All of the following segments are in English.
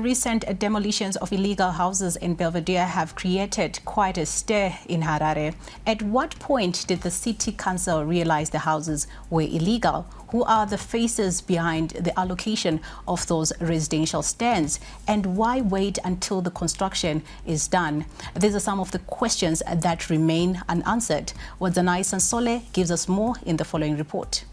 recent demolitions of illegal houses in Belvedere have created quite a stir in Harare. At what point did the city council realize the houses were illegal? Who are the faces behind the allocation of those residential stands? And why wait until the construction is done? These are some of the questions that remain unanswered. Wadzanai Sansole gives us more in the following report.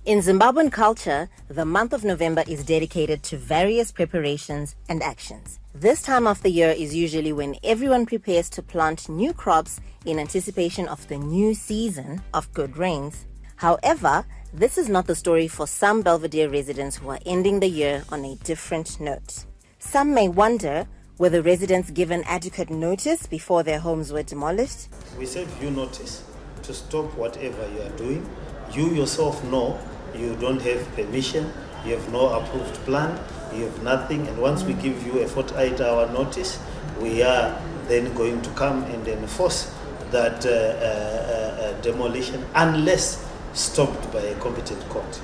In Zimbabwean culture, the month of November is dedicated to various preparations and actions. This time of the year is usually when everyone prepares to plant new crops in anticipation of the new season of good rains. However, this is not the story for some Belvedere residents who are ending the year on a different note. Some may wonder, were the residents given adequate notice before their homes were demolished? We save you notice to stop whatever you are doing. You yourself know you don't have permission, you have no approved plan, you have nothing, and once we give you a 48-hour notice, we are then going to come and enforce that demolition unless stopped by a competent court.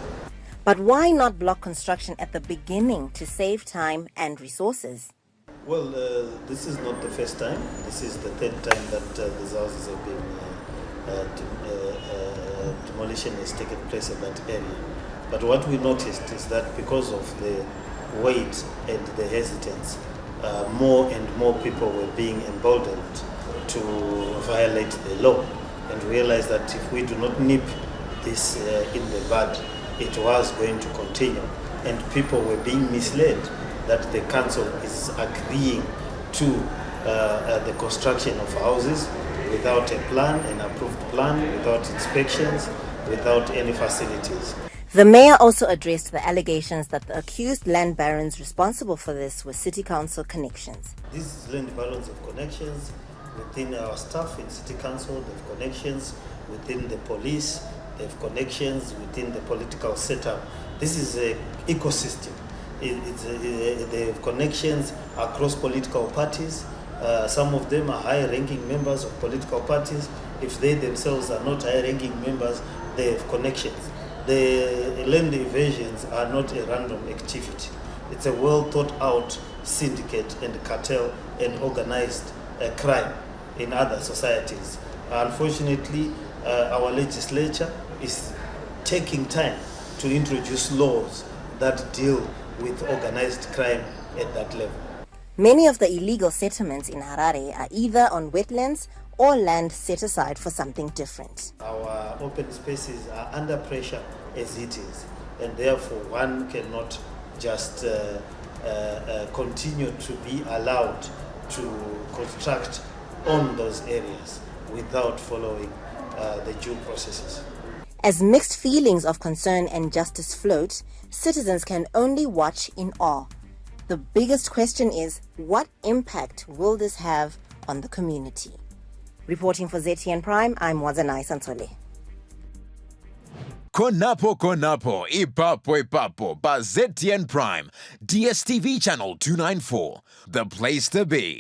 But why not block construction at the beginning to save time and resources? Well, this is not the first time. This is the third time that these houses have been demolition has taken place in that area. But what we noticed is that because of the wait and the hesitance, more and more people were being emboldened to violate the law, and realized that if we do not nip this in the bud, it was going to continue, and people were being misled that the council is agreeing to the construction of houses without a plan, an approved plan, without inspections, without any facilities. The mayor also addressed the allegations that the accused land barons responsible for this were city council connections. These land barons have connections within our staff in city council, they have connections within the police, they have connections within the political setup. This is an ecosystem. They have connections across political parties. Some of them are high-ranking members of political parties. If they themselves are not high-ranking members, they have connections. The land evasions are not a random activity. It's a well-thought-out syndicate and cartel and organized crime in other societies. Unfortunately, our legislature is taking time to introduce laws that deal with organized crime at that level. Many of the illegal settlements in Harare are either on wetlands or land set aside for something different. Our open spaces are under pressure as it is, and therefore one cannot just continue to be allowed to construct on those areas without following the due processes. As mixed feelings of concern and justice float, citizens can only watch in awe. The biggest question is, what impact will this have on the community? Reporting for ZTN Prime, I'm Wadzanai Sansole. Konapo Ipapo ba ZTN Prime, DSTV channel 294, the place to be.